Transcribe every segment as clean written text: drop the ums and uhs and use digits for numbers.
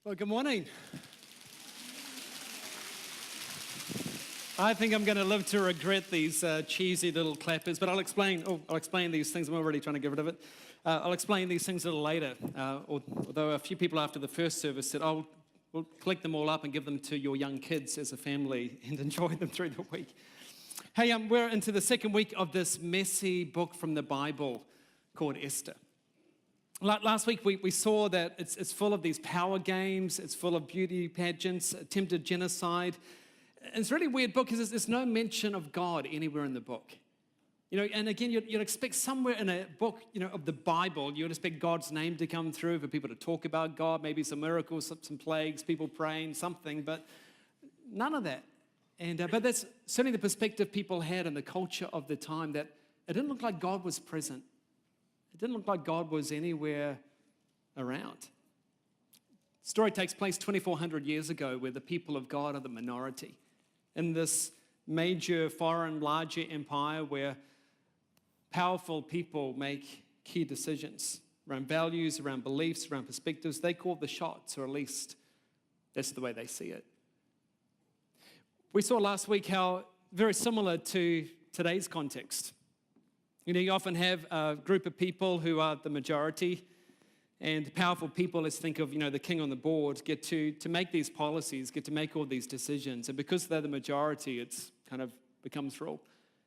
Well, good morning. I think I'm going to live to regret these cheesy little clappers, but I'll explain these things. I'm already trying to get rid of it. I'll explain these things a little later, although a few people after the first service said, we'll collect them all up and give them to your young kids as a family and enjoy them through the week. Hey, we're into the second week of this messy book from the Bible called Esther. Last week, we saw that it's full of these power games, it's full of beauty pageants, attempted genocide. And it's a really weird book because there's no mention of God anywhere in the book. You know, and again, you'd expect somewhere in a book, of the Bible, you'd expect God's name to come through for people to talk about God, maybe some miracles, some plagues, people praying, something, but none of that. And but that's certainly the perspective people had in the culture of the time, that it didn't look like God was present. It didn't look like God was anywhere around. The story takes place 2,400 years ago, where the people of God are the minority in this major foreign, larger empire where powerful people make key decisions around values, around beliefs, around perspectives. They call the shots, or at least that's the way they see it. We saw last week how very similar to today's context. You often have a group of people who are the majority, and powerful people, let's think of, the king on the board, get to make these policies, get to make all these decisions. And because they're the majority, it's kind of becomes rule.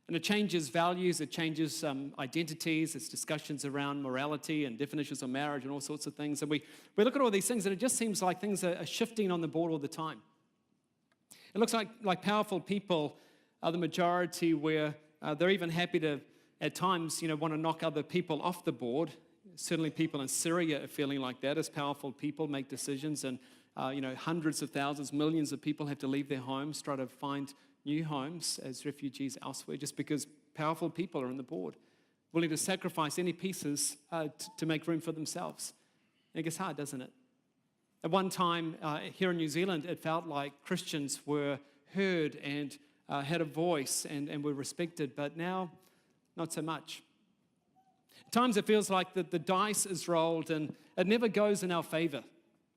And it changes values, it changes identities, it's discussions around morality and definitions of marriage and all sorts of things. And we look at all these things, and it just seems like things are shifting on the board all the time. It looks like powerful people are the majority, where they're even happy to, at times, want to knock other people off the board. Certainly people in Syria are feeling like that as powerful people make decisions, and hundreds of thousands, millions of people have to leave their homes, try to find new homes as refugees elsewhere, just because powerful people are on the board, willing to sacrifice any pieces to make room for themselves. And it gets hard, doesn't it? At one time here in New Zealand, it felt like Christians were heard and had a voice and were respected, but now, not so much. At times it feels like that the dice is rolled and it never goes in our favor.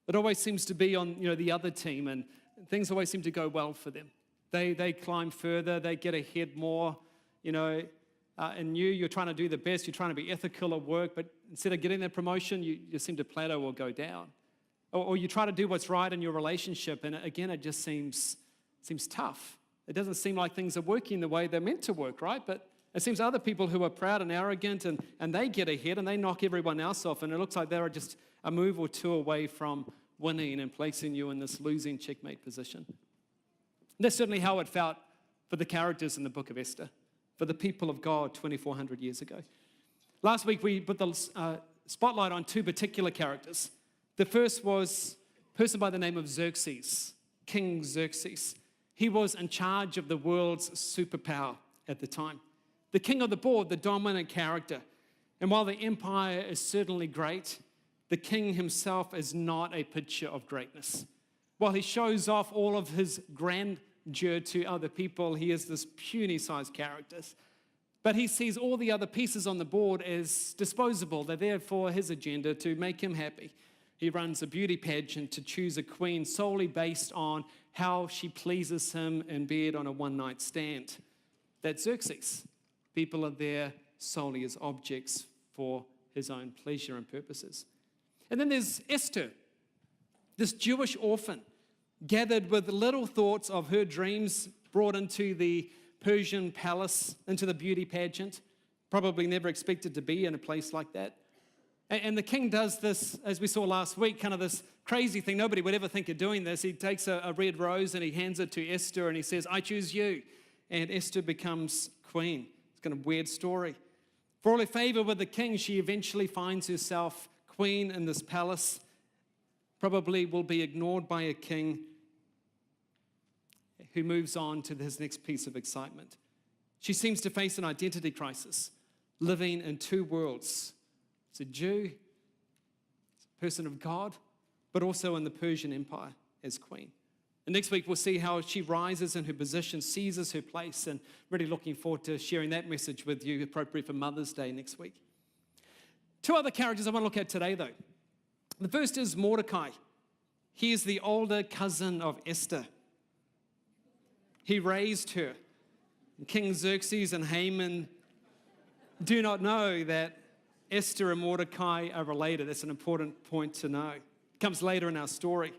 It always seems to be on the other team, and things always seem to go well for them. They climb further, they get ahead more, and you're trying to do the best, you're trying to be ethical at work, but instead of getting that promotion, you seem to plateau or go down. Or you try to do what's right in your relationship, and again, it just seems tough. It doesn't seem like things are working the way they're meant to work, right? But it seems other people who are proud and arrogant, and they get ahead and they knock everyone else off, and it looks like they're just a move or two away from winning and placing you in this losing checkmate position. And that's certainly how it felt for the characters in the book of Esther, for the people of God 2,400 years ago. Last week we put the spotlight on two particular characters. The first was a person by the name of Xerxes, King Xerxes. He was in charge of the world's superpower at the time. The king of the board, the dominant character. And while the empire is certainly great, the king himself is not a picture of greatness. While he shows off all of his grandeur to other people, he is this puny-sized character. But he sees all the other pieces on the board as disposable. They're there for his agenda to make him happy. He runs a beauty pageant to choose a queen solely based on how she pleases him in bed on a one-night stand. That's Xerxes. People are there solely as objects for his own pleasure and purposes. And then there's Esther, this Jewish orphan, gathered with little thoughts of her dreams, brought into the Persian palace, into the beauty pageant, probably never expected to be in a place like that. And the king does this, as we saw last week, kind of this crazy thing. Nobody would ever think of doing this. He takes a red rose and he hands it to Esther and he says, "I choose you." And Esther becomes queen. It's kind of a weird story. For all her favor with the king, she eventually finds herself queen in this palace. Probably will be ignored by a king who moves on to his next piece of excitement. She seems to face an identity crisis, living in two worlds. It's a Jew, it's a person of God, but also in the Persian Empire as queen. And next week we'll see how she rises in her position, seizes her place, and really looking forward to sharing that message with you, appropriate for Mother's Day next week. Two other characters I want to look at today, though. The first is Mordecai. He is the older cousin of Esther. He raised her. King Xerxes and Haman do not know that Esther and Mordecai are related. That's an important point to know. It comes later in our story.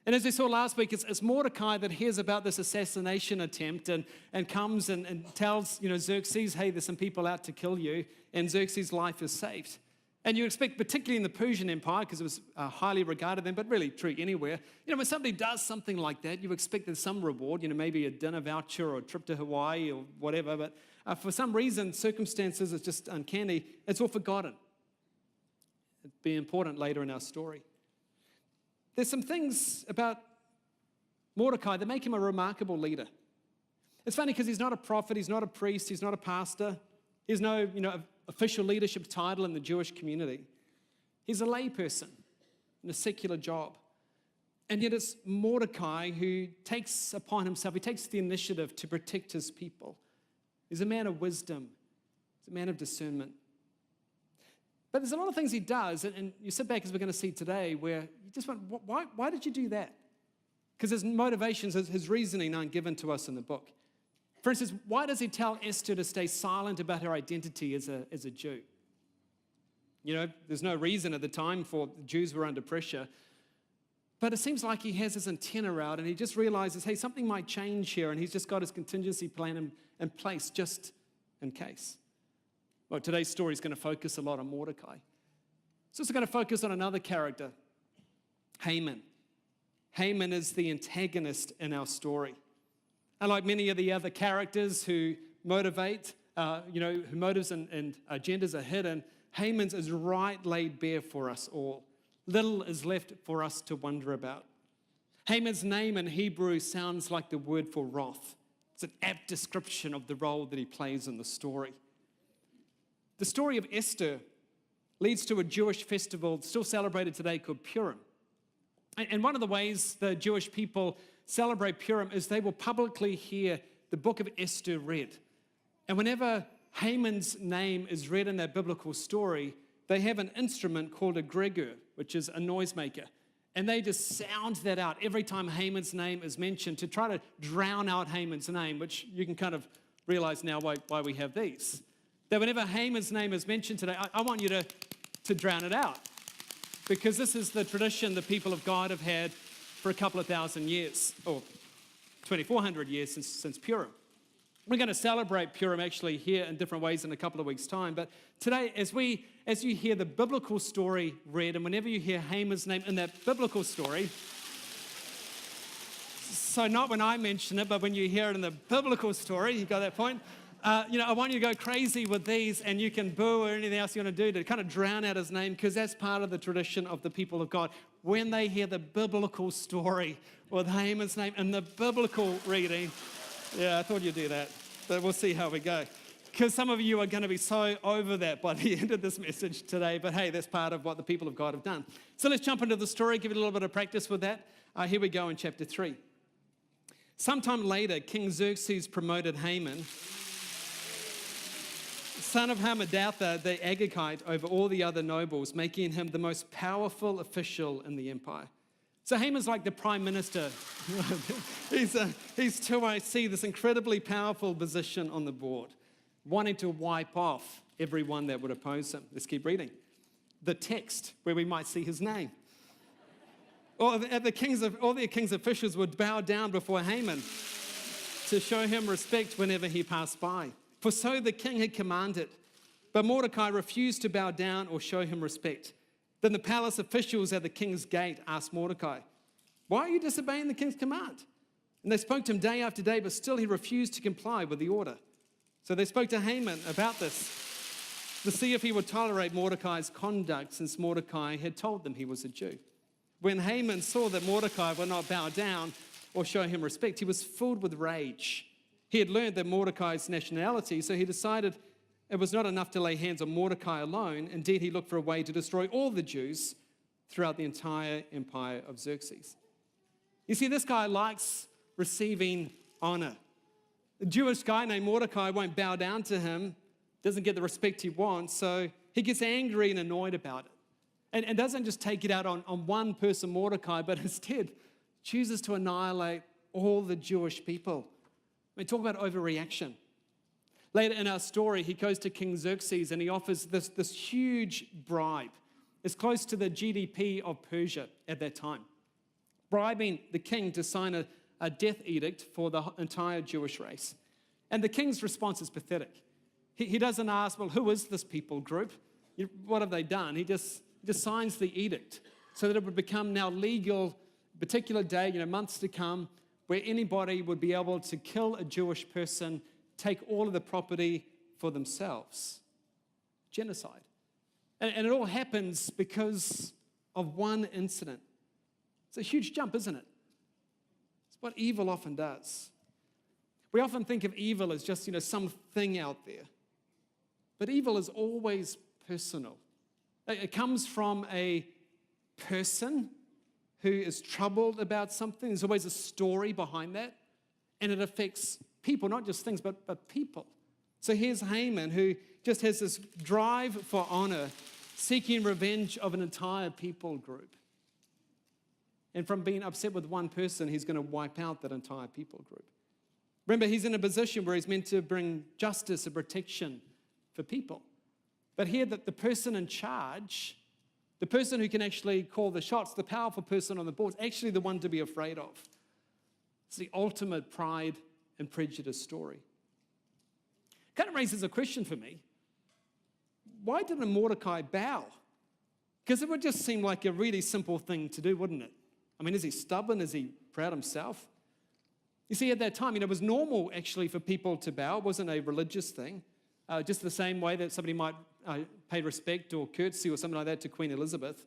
And as we saw last week, it's Mordecai that hears about this assassination attempt and comes and tells Xerxes, hey, there's some people out to kill you, and Xerxes' life is saved. And you expect, particularly in the Persian Empire, because it was highly regarded then, but really true anywhere, when somebody does something like that, you expect there's some reward, maybe a dinner voucher or a trip to Hawaii or whatever, but for some reason, circumstances are just uncanny. It's all forgotten. It'll be important later in our story. There's some things about Mordecai that make him a remarkable leader. It's funny because he's not a prophet, he's not a priest, he's not a pastor. He has no, official leadership title in the Jewish community. He's a layperson in a secular job. And yet it's Mordecai who takes upon himself, he takes the initiative to protect his people. He's a man of wisdom. He's a man of discernment. But there's a lot of things he does, and you sit back, as we're going to see today, where you just went, why did you do that? Because his motivations, his reasoning aren't given to us in the book. For instance, why does he tell Esther to stay silent about her identity as a Jew? There's no reason at the time for Jews were under pressure. But it seems like he has his antenna out and he just realizes, hey, something might change here, and he's just got his contingency plan in place just in case. Well, today's story is going to focus a lot on Mordecai. It's also going to focus on another character, Haman. Haman is the antagonist in our story. Unlike many of the other characters who motivate, whose motives and agendas are hidden, Haman's is right laid bare for us all. Little is left for us to wonder about. Haman's name in Hebrew sounds like the word for wrath. It's an apt description of the role that he plays in the story. The story of Esther leads to a Jewish festival still celebrated today called Purim. And one of the ways the Jewish people celebrate Purim is they will publicly hear the book of Esther read. And whenever Haman's name is read in that biblical story, they have an instrument called a gregor, which is a noisemaker. And they just sound that out every time Haman's name is mentioned to try to drown out Haman's name, which you can kind of realize now why we have these. That whenever Haman's name is mentioned today, I want you to drown it out. Because this is the tradition the people of God have had for a couple of thousand years, or 2,400 years since Purim. We're going to celebrate Purim actually here in different ways in a couple of weeks' time. But today, as you hear the biblical story read, and whenever you hear Haman's name in that biblical story, so not when I mention it, but when you hear it in the biblical story, you got that point? I want you to go crazy with these, and you can boo or anything else you want to do to kind of drown out his name, because that's part of the tradition of the people of God. When they hear the biblical story with Haman's name and the biblical reading, yeah, I thought you'd do that, but we'll see how we go. Because some of you are going to be so over that by the end of this message today, but hey, that's part of what the people of God have done. So let's jump into the story, give it a little bit of practice with that. Here we go in chapter 3. Sometime later, King Xerxes promoted Haman, son of Hammedatha, the Agagite, over all the other nobles, making him the most powerful official in the empire. So Haman's like the prime minister. He's to, I see, this incredibly powerful position on the board, wanting to wipe off everyone that would oppose him. Let's keep reading. The text, where we might see his name. All the king's officials would bow down before Haman to show him respect whenever he passed by. For so the king had commanded. But Mordecai refused to bow down or show him respect. Then the palace officials at the king's gate asked Mordecai, "Why are you disobeying the king's command?" And they spoke to him day after day, but still he refused to comply with the order. So they spoke to Haman about this, to see if he would tolerate Mordecai's conduct, since Mordecai had told them he was a Jew. When Haman saw that Mordecai would not bow down or show him respect, he was filled with rage. He had learned that Mordecai's nationality, so he decided it was not enough to lay hands on Mordecai alone. Indeed, he looked for a way to destroy all the Jews throughout the entire empire of Xerxes. You see, this guy likes receiving honor. A Jewish guy named Mordecai won't bow down to him, doesn't get the respect he wants, so he gets angry and annoyed about it. and doesn't just take it out on one person, Mordecai, but instead chooses to annihilate all the Jewish people. I mean, talk about overreaction. Later in our story, he goes to King Xerxes and he offers this huge bribe. It's close to the GDP of Persia at that time, bribing the king to sign a death edict for the entire Jewish race. And the king's response is pathetic. He doesn't ask, well, who is this people group? What have they done? He just signs the edict so that it would become now legal, particular day, months to come, where anybody would be able to kill a Jewish person, take all of the property for themselves. Genocide. And it all happens because of one incident. It's a huge jump, isn't it? It's what evil often does. We often think of evil as just, something out there. But evil is always personal. It comes from a person who is troubled about something. There's always a story behind that. And it affects people, not just things, but people. So here's Haman, who just has this drive for honor, seeking revenge of an entire people group. And from being upset with one person, he's going to wipe out that entire people group. Remember, he's in a position where he's meant to bring justice and protection for people. But here, that the person in charge, the person who can actually call the shots, the powerful person on the board, is actually the one to be afraid of. It's the ultimate pride and prejudice story. Kind of raises a question for me. Why didn't Mordecai bow? Because it would just seem like a really simple thing to do, wouldn't it? I mean, is he stubborn? Is he proud himself? You see, at that time, it was normal actually for people to bow. It wasn't a religious thing. Just the same way that somebody might pay respect or courtesy or something like that to Queen Elizabeth.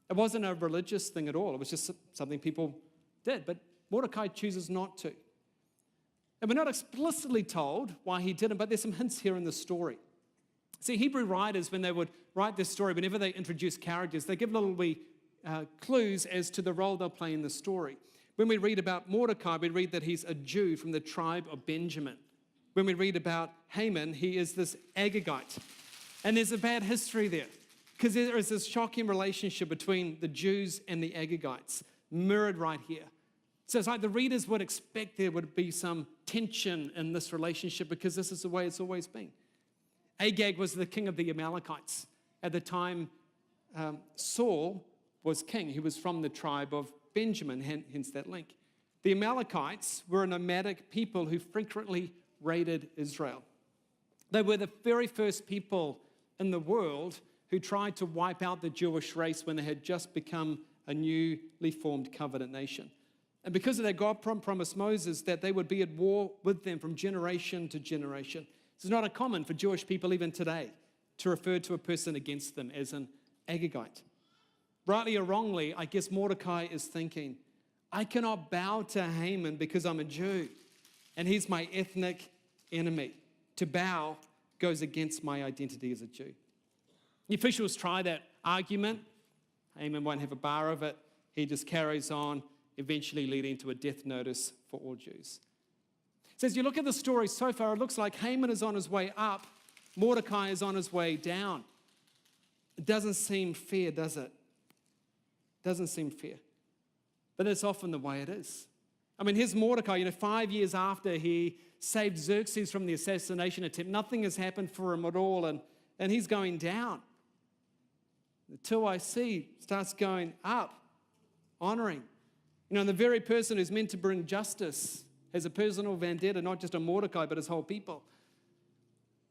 It wasn't a religious thing at all. It was just something people did. But Mordecai chooses not to. And we're not explicitly told why he didn't, but there's some hints here in the story. See, Hebrew writers, when they would write this story, whenever they introduce characters, they give little clues as to the role they'll play in the story. When we read about Mordecai, we read that he's a Jew from the tribe of Benjamin. When we read about Haman, he is this Agagite. And there's a bad history there, because there is this shocking relationship between the Jews and the Agagites, mirrored right here. So it's like the readers would expect there would be some tension in this relationship, because this is the way it's always been. Agag was the king of the Amalekites. At the time, Saul was king. He was from the tribe of Benjamin, hence that link. The Amalekites were a nomadic people who frequently raided Israel. They were the very first people in the world who tried to wipe out the Jewish race when they had just become a newly formed covenant nation. And because of that, God promised Moses that they would be at war with them from generation to generation. This is not uncommon for Jewish people even today to refer to a person against them as an Agagite. Rightly or wrongly, I guess Mordecai is thinking, I cannot bow to Haman because I'm a Jew, and he's my ethnic enemy. To bow goes against my identity as a Jew. The officials try that argument. Haman won't have a bar of it. He just carries on, eventually leading to a death notice for all Jews. So as you look at the story so far, it looks like Haman is on his way up, Mordecai is on his way down. It doesn't seem fair, does it? Doesn't seem fair. But that's often the way it is. I mean, here's Mordecai, 5 years after he saved Xerxes from the assassination attempt. Nothing has happened for him at all, and he's going down. The 2IC starts going up, honoring. And the very person who's meant to bring justice has a personal vendetta, not just on Mordecai, but his whole people.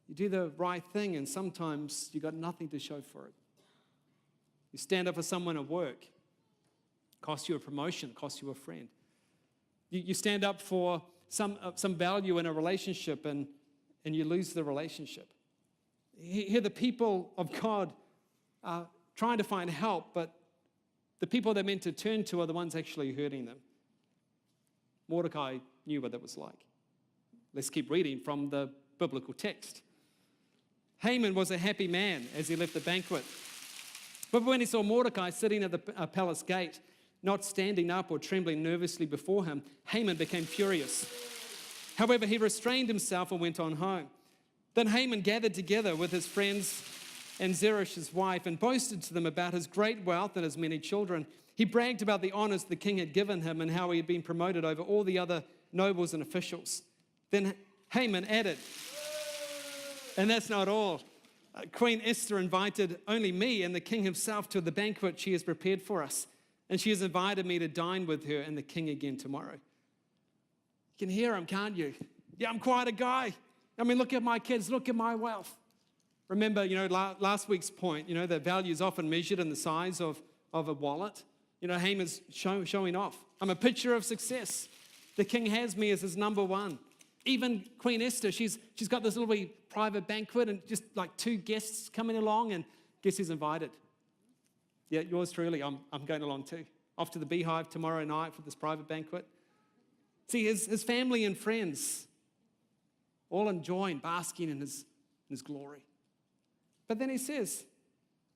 You do the right thing, and sometimes you got nothing to show for it. You stand up for someone at work, costs you a promotion, costs you a friend. You stand up for some value in a relationship, and you lose the relationship. Here the people of God are trying to find help, but the people they're meant to turn to are the ones actually hurting them. Mordecai knew what that was like. Let's keep reading from the biblical text. Haman was a happy man as he left the banquet. But when he saw Mordecai sitting at the palace gate, not standing up or trembling nervously before him, Haman became furious. However, he restrained himself and went on home. Then Haman gathered together with his friends and Zeresh's wife and boasted to them about his great wealth and his many children. He bragged about the honors the king had given him and how he had been promoted over all the other nobles and officials. Then Haman added, and that's not all. Queen Esther invited only me and the king himself to the banquet she has prepared for us. And she has invited me to dine with her and the king again tomorrow. You can hear him, can't you? Yeah, I'm quite a guy. I mean, look at my kids, look at my wealth. Remember, last week's point, that value is often measured in the size of a wallet. Haman's showing off. I'm a picture of success. The king has me as his number one. Even Queen Esther, she's got this little wee private banquet and just like 2 guests coming along, and guess who's invited? Yeah, yours truly, I'm going along too. Off to the Beehive tomorrow night for this private banquet. See, his family and friends all enjoying, basking in his glory. But then he says,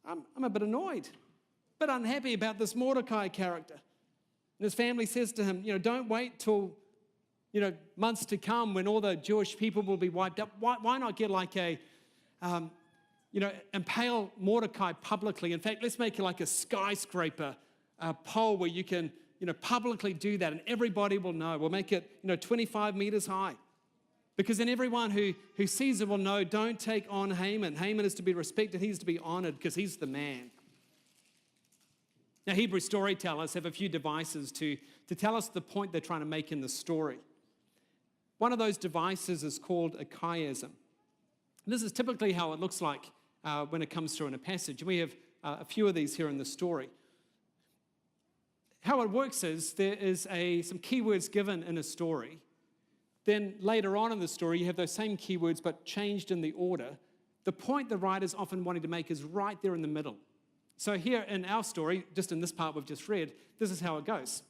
I'm a bit annoyed, a bit unhappy about this Mordecai character. And his family says to him, don't wait till months to come when all the Jewish people will be wiped out. Why not get like impale Mordecai publicly? In fact, let's make it like a skyscraper pole where you can, publicly do that and everybody will know. We'll make it, 25 meters high. Because then everyone who sees it will know, don't take on Haman. Haman is to be respected. He's to be honored because he's the man. Now, Hebrew storytellers have a few devices to tell us the point they're trying to make in the story. One of those devices is called a chiasm. This is typically how it looks like when it comes through in a passage. We have a few of these here in the story. How it works is there is some keywords given in a story. Then later on in the story, you have those same keywords but changed in the order. The point the writer's often wanting to make is right there in the middle. So here in our story, just in this part we've just read, this is how it goes.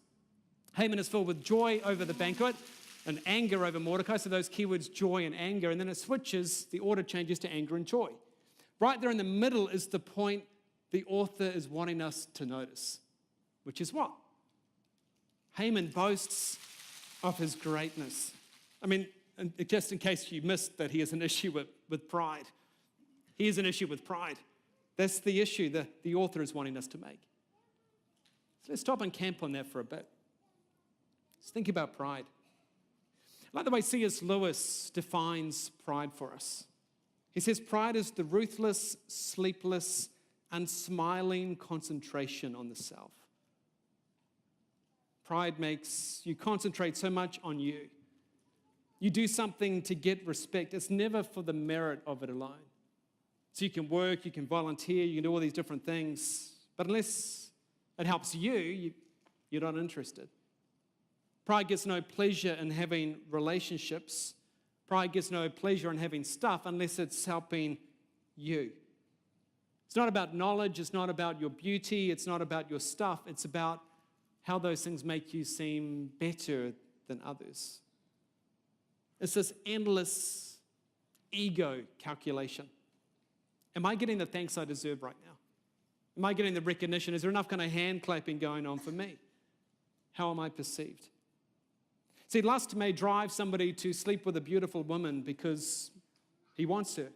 Haman is filled with joy over the banquet and anger over Mordecai, so those keywords joy and anger, and then it switches, the order changes to anger and joy. Right there in the middle is the point the author is wanting us to notice, which is what? Haman boasts of his greatness. I mean, just in case you missed that he has an issue with pride. He has an issue with pride. That's the issue that the author is wanting us to make. So let's stop and camp on that for a bit. Let's think about pride. I like the way C.S. Lewis defines pride for us. He says, pride is the ruthless, sleepless, unsmiling concentration on the self. Pride makes you concentrate so much on you. You do something to get respect. It's never for the merit of it alone. So you can work, you can volunteer, you can do all these different things, but unless it helps you, you're not interested. Pride gets no pleasure in having relationships. Pride gets no pleasure in having stuff unless it's helping you. It's not about knowledge, it's not about your beauty, it's not about your stuff, it's about how those things make you seem better than others. It's this endless ego calculation. Am I getting the thanks I deserve right now? Am I getting the recognition? Is there enough kind of hand clapping going on for me? How am I perceived? See, lust may drive somebody to sleep with a beautiful woman because he wants her.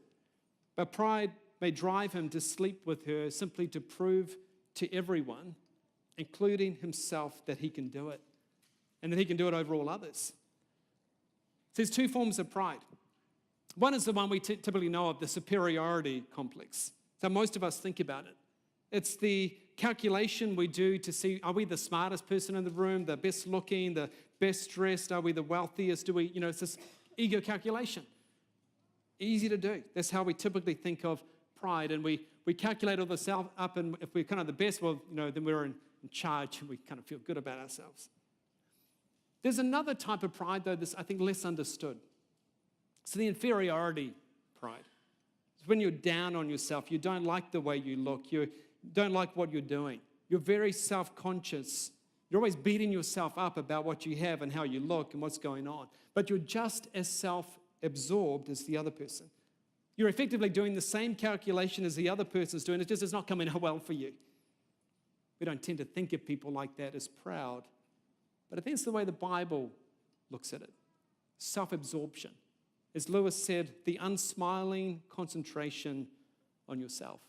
But pride may drive him to sleep with her simply to prove to everyone, including himself, that he can do it and that he can do it over all others. So there's 2 forms of pride. One is the one we typically know of, the superiority complex. So most of us think about it. It's the calculation we do to see, are we the smartest person in the room, the best looking, the best dressed? Are we the wealthiest? It's this ego calculation. Easy to do. That's how we typically think of pride. And we calculate all this up, and if we're kind of the best, well, then we're in charge and we kind of feel good about ourselves. There's another type of pride, though, that's, I think, less understood. It's the inferiority pride. It's when you're down on yourself. You don't like the way you look. You don't like what you're doing. You're very self-conscious. You're always beating yourself up about what you have and how you look and what's going on. But you're just as self-absorbed as the other person. You're effectively doing the same calculation as the other person's doing. It's not coming out well for you. We don't tend to think of people like that as proud. But I think it's the way the Bible looks at it. Self-absorption. As Lewis said, the unsmiling concentration on yourself.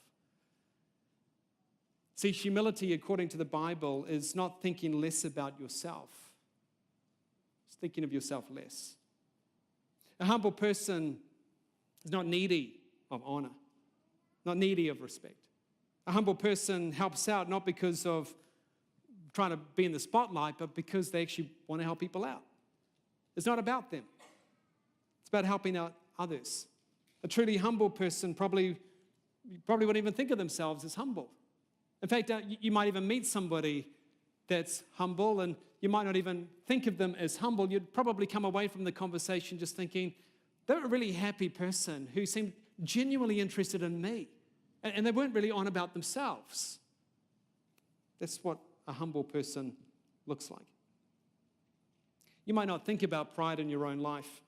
See, humility, according to the Bible, is not thinking less about yourself. It's thinking of yourself less. A humble person is not needy of honor, not needy of respect. A humble person helps out not because of trying to be in the spotlight, but because they actually want to help people out. It's not about them. It's about helping out others. A truly humble person probably wouldn't even think of themselves as humble. In fact, you might even meet somebody that's humble, and you might not even think of them as humble. You'd probably come away from the conversation just thinking, they're a really happy person who seemed genuinely interested in me. And they weren't really on about themselves. That's what a humble person looks like. You might not think about pride in your own life,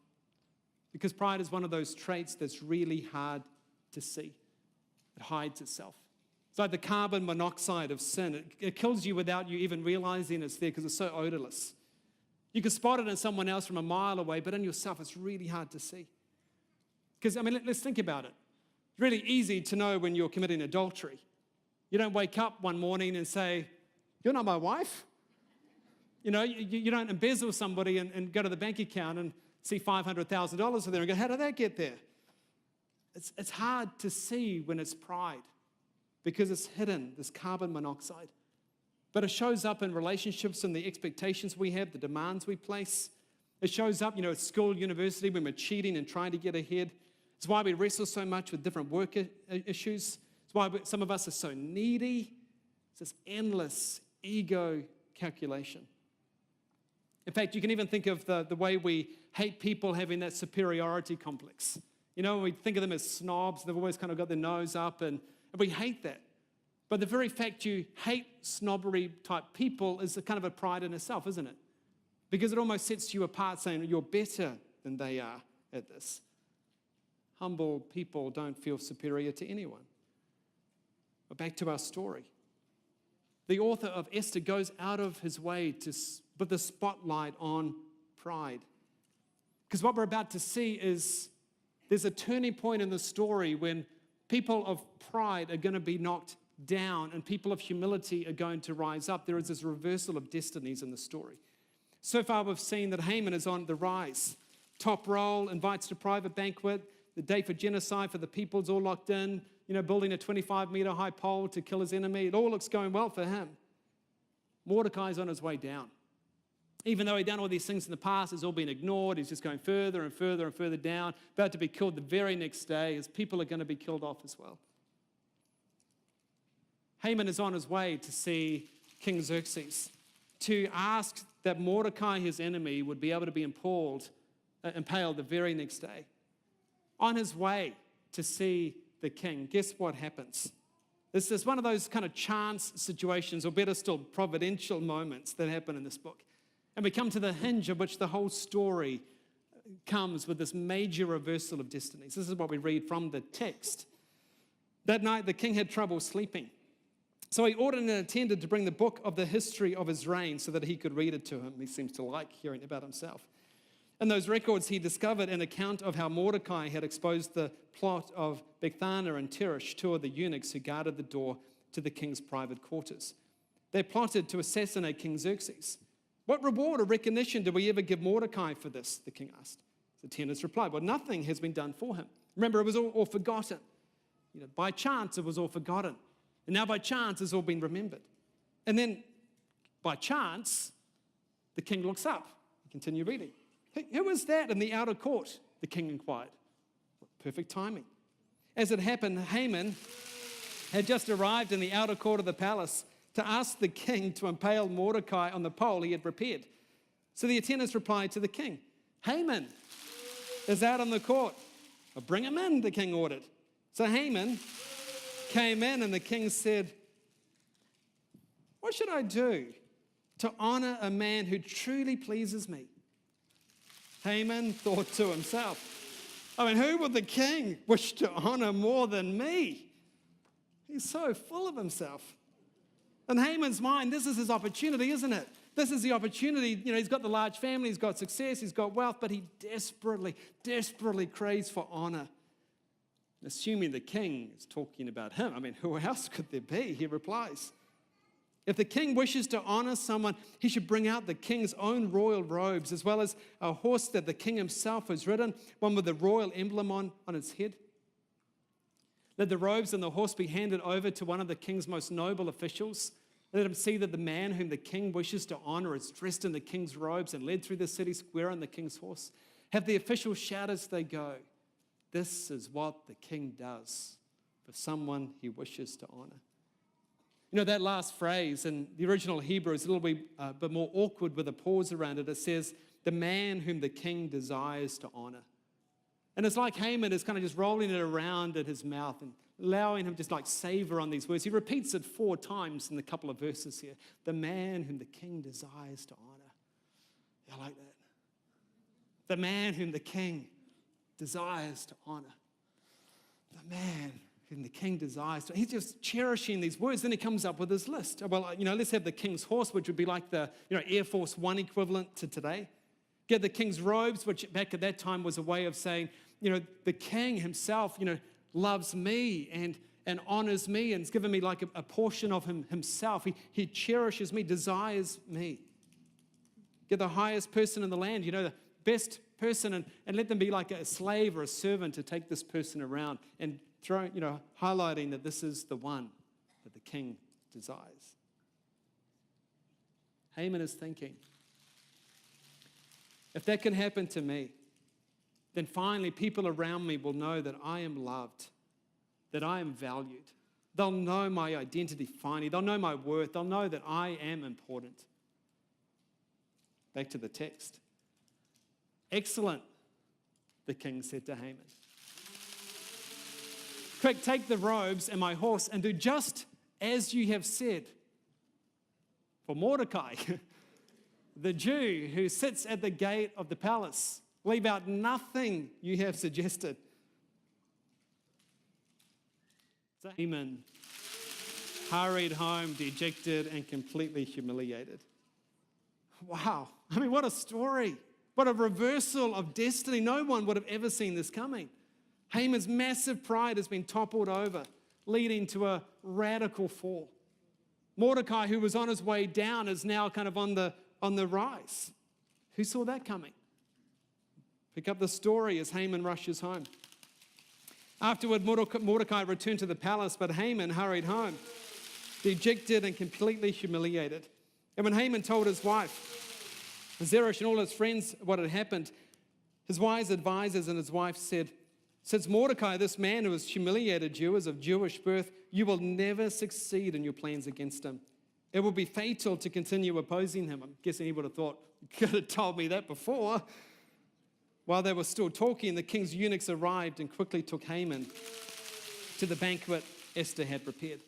because pride is one of those traits that's really hard to see. It hides itself. It's like the carbon monoxide of sin. It kills you without you even realizing it's there because it's so odorless. You can spot it in someone else from a mile away, but in yourself, it's really hard to see. Because, let's think about it. It's really easy to know when you're committing adultery. You don't wake up one morning and say, "You're not my wife." You don't embezzle somebody and go to the bank account and see $500,000 there and go, "How did that get there?" It's hard to see when it's pride because it's hidden, this carbon monoxide. But it shows up in relationships and the expectations we have, the demands we place. It shows up, at school, university, when we're cheating and trying to get ahead. It's why we wrestle so much with different work issues. It's why some of us are so needy. It's this endless ego calculation. In fact, you can even think of the way we hate people having that superiority complex. We think of them as snobs. They've always kind of got their nose up, and we hate that. But the very fact you hate snobbery type people is a kind of a pride in itself, isn't it? Because it almost sets you apart, saying you're better than they are at this. Humble people don't feel superior to anyone. But back to our story. The author of Esther goes out of his way to put the spotlight on pride. Because what we're about to see is there's a turning point in the story when people of pride are going to be knocked down and people of humility are going to rise up. There is this reversal of destinies in the story. So far, we've seen that Haman is on the rise. Top role, invites to private banquet. The day for genocide for the people's all locked in. Building a 25-meter high pole to kill his enemy. It all looks going well for him. Mordecai's on his way down. Even though he'd done all these things in the past, it's all been ignored. He's just going further and further and further down, about to be killed the very next day. His people are going to be killed off as well. Haman is on his way to see King Xerxes, to ask that Mordecai, his enemy, would be able to be impaled the very next day. On his way to see the king, guess what happens? This is one of those kind of chance situations, or better still, providential moments that happen in this book. And we come to the hinge of which the whole story comes with this major reversal of destinies. This is what we read from the text. That night, the king had trouble sleeping. So he ordered an attendant to bring the book of the history of his reign so that he could read it to him. He seems to like hearing about himself. In those records, he discovered an account of how Mordecai had exposed the plot of Bigthana and Teresh, two of the eunuchs who guarded the door to the king's private quarters. They plotted to assassinate King Xerxes. "What reward or recognition did we ever give Mordecai for this?" the king asked. The attendants replied, "Well, nothing has been done for him." Remember, it was all forgotten. By chance, it was all forgotten. And now by chance, it's all been remembered. And then by chance, the king looks up. Continue reading. "Who was that in the outer court?" the king inquired. Perfect timing. As it happened, Haman had just arrived in the outer court of the palace to ask the king to impale Mordecai on the pole he had prepared. So the attendants replied to the king, "Haman is out on the court." "Well, bring him in," the king ordered. So Haman came in, and the king said, "What should I do to honor a man who truly pleases me?" Haman thought to himself, who would the king wish to honor more than me? He's so full of himself. In Haman's mind, this is his opportunity, isn't it? This is the opportunity. He's got the large family, he's got success, he's got wealth, but he desperately, desperately craves for honor. Assuming the king is talking about him, who else could there be? He replies, If the king wishes to honor someone, he should bring out the king's own royal robes, as well as a horse that the king himself has ridden, one with the royal emblem on its head. Let the robes and the horse be handed over to one of the king's most noble officials. Let him see that the man whom the king wishes to honor is dressed in the king's robes and led through the city square on the king's horse. Have the officials shout as they go, "This is what the king does for someone he wishes to honor." You know, that last phrase in the original Hebrew is a little bit more awkward with a pause around it. It says, "the man whom the king desires to honor." And it's like Haman is kind of just rolling it around in his mouth and allowing him just like savor on these words. He repeats it 4 times in a couple of verses here. The man whom the king desires to honor. I like that. The man whom the king desires to honor. The man whom the king desires to. He's just cherishing these words. Then he comes up with his list. Well, let's have the king's horse, which would be like the Air Force One equivalent to today. Get the king's robes, which back at that time was a way of saying, the king himself, loves me and honors me and has given me like a portion of himself. He cherishes me, desires me. Get the highest person in the land, the best person, and let them be like a slave or a servant to take this person around and highlighting that this is the one that the king desires. Haman is thinking, if that can happen to me, then finally people around me will know that I am loved, that I am valued. They'll know my identity finally. They'll know my worth. They'll know that I am important. Back to the text. Excellent, the king said to Haman. Quick, take the robes and my horse and do just as you have said. For Mordecai, the Jew who sits at the gate of the palace, leave out nothing you have suggested. So Haman hurried home, dejected and completely humiliated. Wow. What a story. What a reversal of destiny. No one would have ever seen this coming. Haman's massive pride has been toppled over, leading to a radical fall. Mordecai, who was on his way down, is now kind of on the rise. Who saw that coming? Pick up the story as Haman rushes home. Afterward, Mordecai returned to the palace, but Haman hurried home, dejected and completely humiliated. And when Haman told his wife, Zeresh and all his friends what had happened, his wise advisors and his wife said, "Since Mordecai, this man who has humiliated you, is of Jewish birth, you will never succeed in your plans against him. It will be fatal to continue opposing him." I'm guessing he would have thought, "You could have told me that before." While they were still talking, the king's eunuchs arrived and quickly took Haman to the banquet Esther had prepared.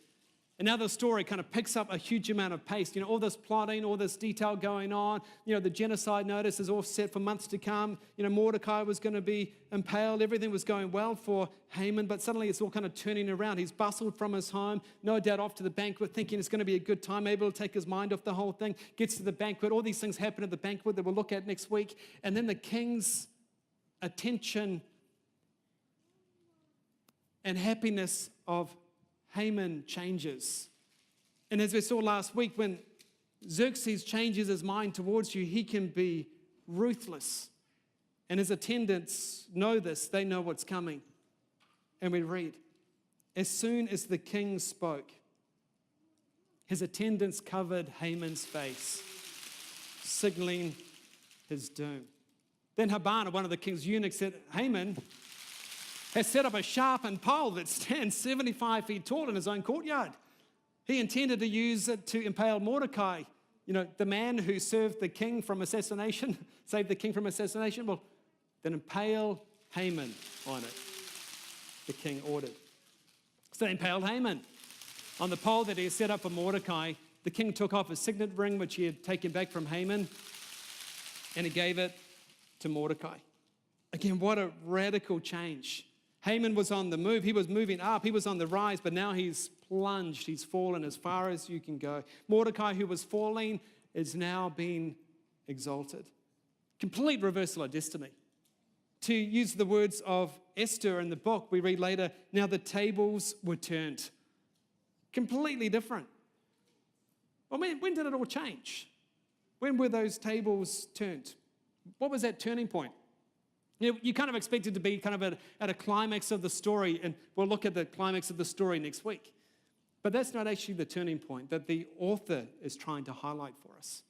And now the story kind of picks up a huge amount of pace. All this plotting, all this detail going on. The genocide notice is all set for months to come. Mordecai was going to be impaled. Everything was going well for Haman, but suddenly it's all kind of turning around. He's bustled from his home, no doubt off to the banquet, thinking it's going to be a good time, able to take his mind off the whole thing. Gets to the banquet. All these things happen at the banquet that we'll look at next week. And then the king's attention and happiness of Haman changes. And as we saw last week, when Xerxes changes his mind towards you, he can be ruthless. And his attendants know this. They know what's coming. And we read, as soon as the king spoke, his attendants covered Haman's face, signaling his doom. Then Habana, one of the king's eunuchs, said, "Haman has set up a sharpened pole that stands 75 feet tall in his own courtyard. He intended to use it to impale Mordecai, the man who saved the king from assassination. Well, then impale Haman on it," the king ordered. So they impaled Haman on the pole that he had set up for Mordecai. The king took off his signet ring, which he had taken back from Haman, and he gave it to Mordecai. Again, what a radical change. Haman was on the move. He was moving up. He was on the rise, but now he's plunged. He's fallen as far as you can go. Mordecai, who was falling, is now being exalted. Complete reversal of destiny. To use the words of Esther in the book we read later, now the tables were turned. Completely different. Well, when did it all change? When were those tables turned? What was that turning point? You kind of expect it to be kind of at a climax of the story, and we'll look at the climax of the story next week. But that's not actually the turning point that the author is trying to highlight for us.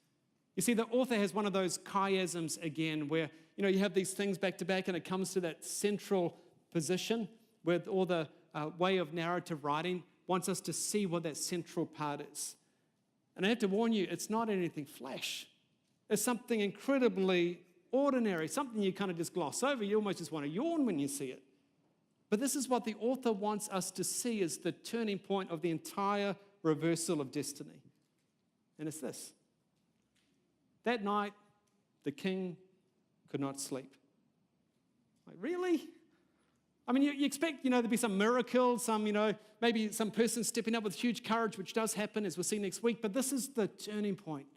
You see, the author has one of those chiasms again where, you have these things back to back and it comes to that central position where all the way of narrative writing wants us to see what that central part is. And I have to warn you, it's not anything flash. It's something incredibly ordinary, something you kind of just gloss over. You almost just want to yawn when you see it. But this is what the author wants us to see as the turning point of the entire reversal of destiny. And it's this. That night, the king could not sleep. Like, really? I mean, you expect, there to be some miracle, maybe some person stepping up with huge courage, which does happen, as we'll see next week. But this is the turning point.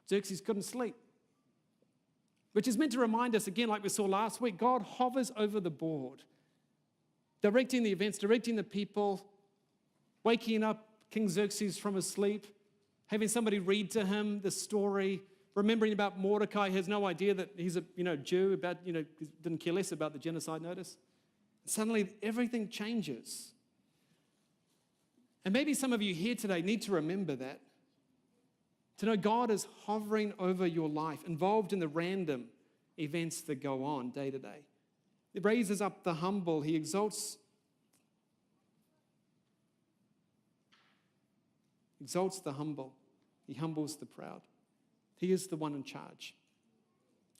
Xerxes couldn't sleep. Which is meant to remind us, again, like we saw last week, God hovers over the board, directing the events, directing the people, waking up King Xerxes from his sleep, having somebody read to him the story, remembering about Mordecai. He has no idea that he's a Jew, didn't care less about the genocide notice. Suddenly, everything changes. And maybe some of you here today need to remember that. To know God is hovering over your life, involved in the random events that go on day to day. He raises up the humble. He exalts the humble. He humbles the proud. He is the one in charge.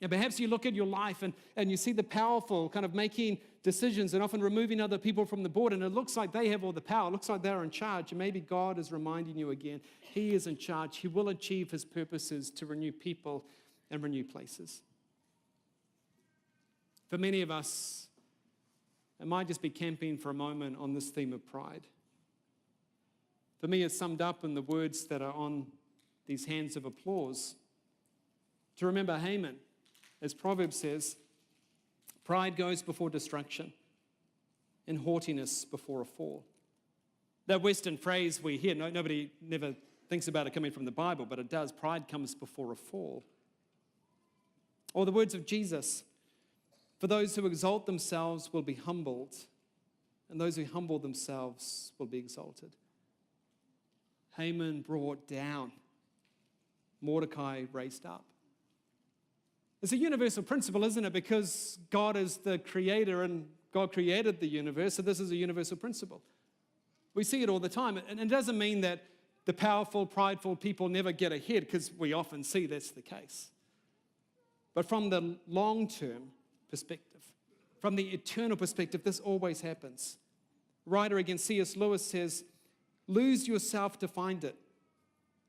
And perhaps you look at your life and you see the powerful kind of making decisions and often removing other people from the board, and it looks like they have all the power. It looks like they're in charge. And maybe God is reminding you again, He is in charge. He will achieve His purposes to renew people and renew places. For many of us, it might just be camping for a moment on this theme of pride. For me, it's summed up in the words that are on these hands of applause. To remember Haman, as Proverbs says, pride goes before destruction and haughtiness before a fall. That Western phrase we hear, nobody never thinks about it coming from the Bible, but it does. Pride comes before a fall. Or the words of Jesus, for those who exalt themselves will be humbled, and those who humble themselves will be exalted. Haman brought down, Mordecai raised up. It's a universal principle, isn't it? Because God is the creator and God created the universe, so this is a universal principle. We see it all the time. And it doesn't mean that the powerful, prideful people never get ahead, because we often see that's the case. But from the long-term perspective, from the eternal perspective, this always happens. Writer again, C.S. Lewis says, lose yourself to find it.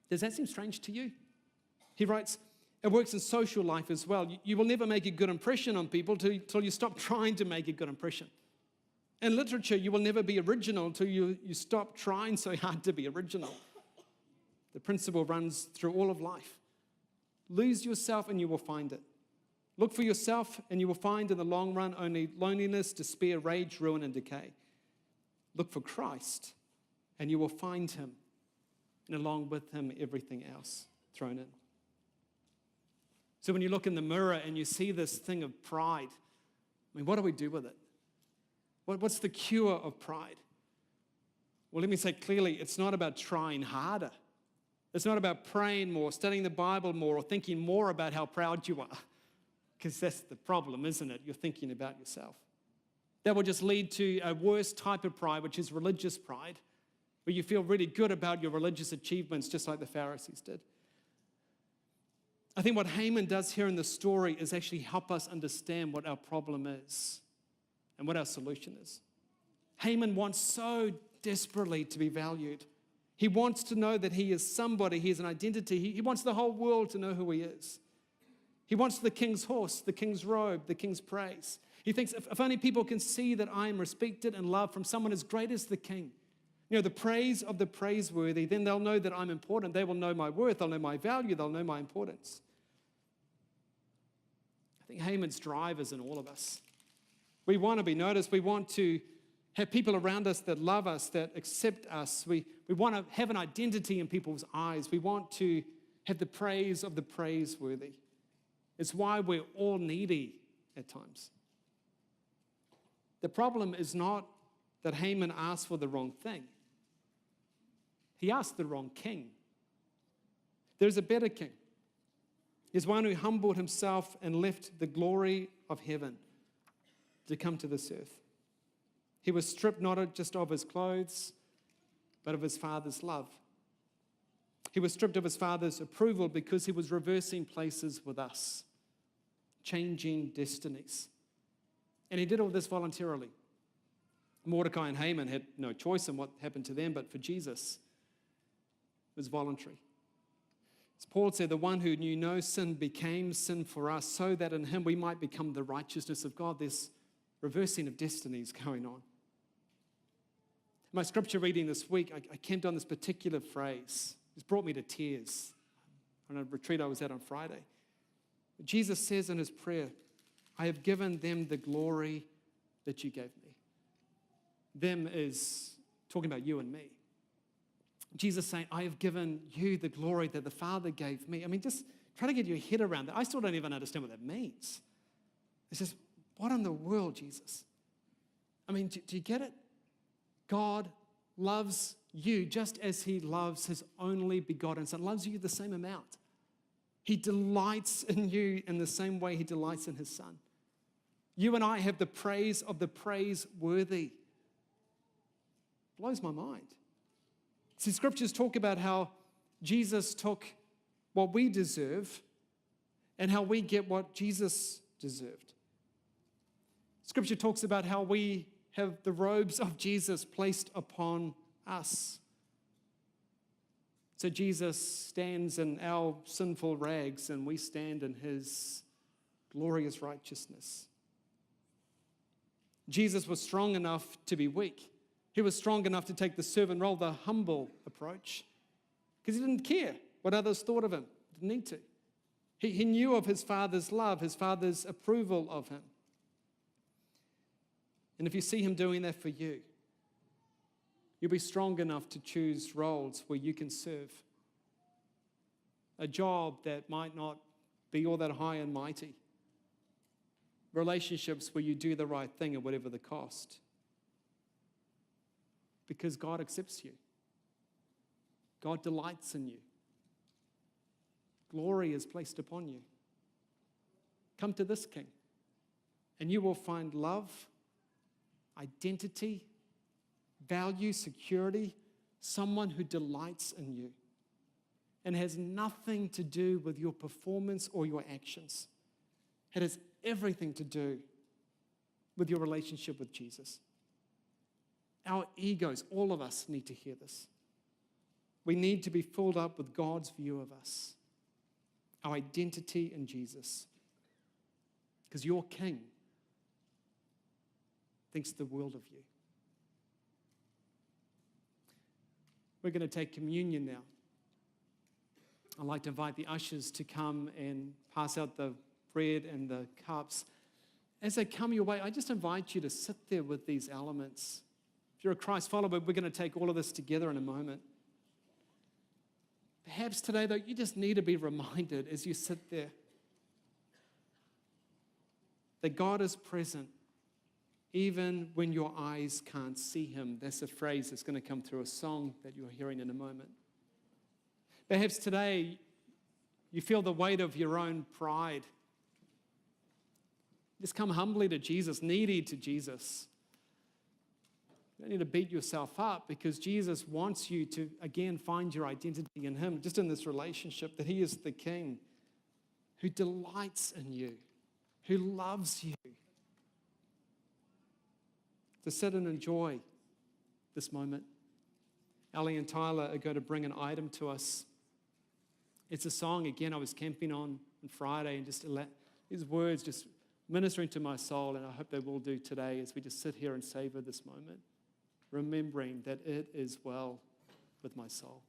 Does that seem strange to you? He writes, it works in social life as well. You will never make a good impression on people till you stop trying to make a good impression. In literature, you will never be original until you stop trying so hard to be original. The principle runs through all of life. Lose yourself and you will find it. Look for yourself and you will find in the long run only loneliness, despair, rage, ruin, and decay. Look for Christ and you will find Him, and along with Him, everything else thrown in. So when you look in the mirror and you see this thing of pride, what do we do with it? What's the cure of pride? Well, let me say clearly, it's not about trying harder. It's not about praying more, studying the Bible more, or thinking more about how proud you are. Because that's the problem, isn't it? You're thinking about yourself. That will just lead to a worse type of pride, which is religious pride, where you feel really good about your religious achievements, just like the Pharisees did. I think what Haman does here in the story is actually help us understand what our problem is and what our solution is. Haman wants so desperately to be valued. He wants to know that he is somebody, he has an identity. He wants the whole world to know who he is. He wants the king's horse, the king's robe, the king's praise. He thinks, if only people can see that I am respected and loved from someone as great as the king, the praise of the praiseworthy, then they'll know that I'm important. They will know my worth. They'll know my value. They'll know my importance. I think Haman's drive is in all of us. We want to be noticed. We want to have people around us that love us, that accept us. We we want to have an identity in people's eyes. We want to have the praise of the praiseworthy. It's why we're all needy at times. The problem is not that Haman asked for the wrong thing. He asked the wrong king. There's a better king. There's one who humbled himself and left the glory of heaven to come to this earth. He was stripped not just of his clothes, but of his Father's love. He was stripped of his Father's approval because he was reversing places with us, changing destinies. And he did all this voluntarily. Mordecai and Haman had no choice in what happened to them, but for Jesus, it was voluntary. As Paul said, the one who knew no sin became sin for us so that in him we might become the righteousness of God. There's reversing of destinies going on. My scripture reading this week, I camped on this particular phrase. It's brought me to tears on a retreat I was at on Friday. Jesus says in his prayer, I have given them the glory that you gave me. Them is talking about you and me. Jesus saying, I have given you the glory that the Father gave me. I mean, just try to get your head around that. I still don't even understand what that means. It's just, what in the world, Jesus? I mean, do you get it? God loves you just as he loves his only begotten Son, loves you the same amount. He delights in you in the same way he delights in his Son. You and I have the praise of the praiseworthy. Blows my mind. See, scriptures talk about how Jesus took what we deserve and how we get what Jesus deserved. Scripture talks about how we have the robes of Jesus placed upon us. So Jesus stands in our sinful rags and we stand in his glorious righteousness. Jesus was strong enough to be weak. He was strong enough to take the servant role, the humble approach, because he didn't care what others thought of him. He didn't need to. He knew of his Father's love, his Father's approval of him. And if you see him doing that for you, you'll be strong enough to choose roles where you can serve. A job that might not be all that high and mighty. Relationships where you do the right thing at whatever the cost. Because God accepts you. God delights in you. Glory is placed upon you. Come to this King, and you will find love, identity, value, security, someone who delights in you and has nothing to do with your performance or your actions. It has everything to do with your relationship with Jesus. Our egos, all of us need to hear this. We need to be filled up with God's view of us, our identity in Jesus. Because your King thinks the world of you. We're going to take communion now. I'd like to invite the ushers to come and pass out the bread and the cups. As they come your way, I just invite you to sit there with these elements. If you're a Christ follower, we're going to take all of this together in a moment. Perhaps today, though, you just need to be reminded as you sit there that God is present even when your eyes can't see him. That's a phrase that's going to come through a song that you're hearing in a moment. Perhaps today you feel the weight of your own pride. Just come humbly to Jesus, needy to Jesus. You don't need to beat yourself up because Jesus wants you to, again, find your identity in him, just in this relationship, that he is the King who delights in you, who loves you. To sit and enjoy this moment. Ali and Tyler are going to bring an item to us. It's a song, again, I was camping on Friday, and just these words just ministering to my soul, and I hope they will do today as we just sit here and savor this moment, remembering that it is well with my soul.